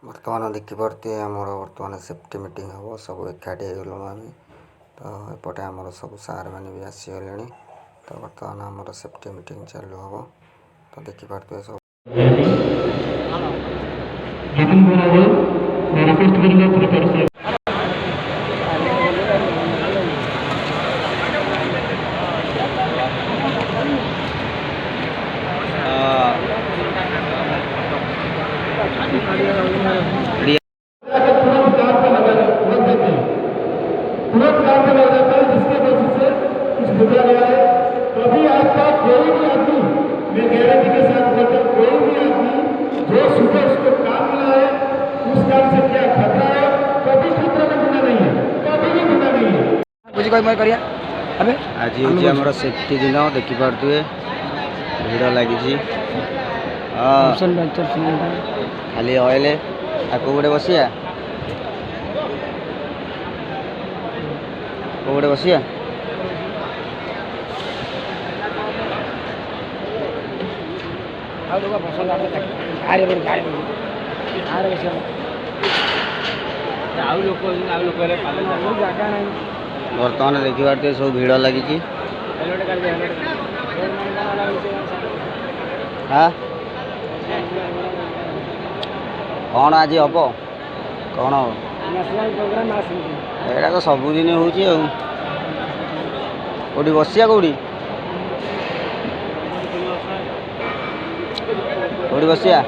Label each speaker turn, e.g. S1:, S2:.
S1: बर्तमान देखिपे आमर बर्तमान सेफ्टी मीटिंग हम सब एकाठी होगलु आम तो एपटे आमर सब सार मैंने भी आसीगले तो बर्तमान आमर सेफ्टी मीटिंग चालू हम तो देखिपे सब
S2: तुरंत काम पे लग जाता है जिसके वजह से कुछ बुझा गया है। कभी आपका कोई भी आदमी, मैं गारंटी के साथ बोलता हूँ, कोई भी आदमी जो सुबह उसको काम मिला है उस काम से क्या खतरा है, कभी खतरा में बिना नहीं है, कभी भी बिना नहीं है।
S3: बुझी कोई मैं करिया अबे
S1: आज हूँ आमर सेफ्टी दिन देखिपे भिड़ लगी खाली ऑयल आपको गोटे बसिया गोटे बसिया बर्तमान देखिए सब भिड़ लगी हाँ कौन आज हम कौन हम एटा तो सबुदिन होटी बसिया कौटी कौटी बसिया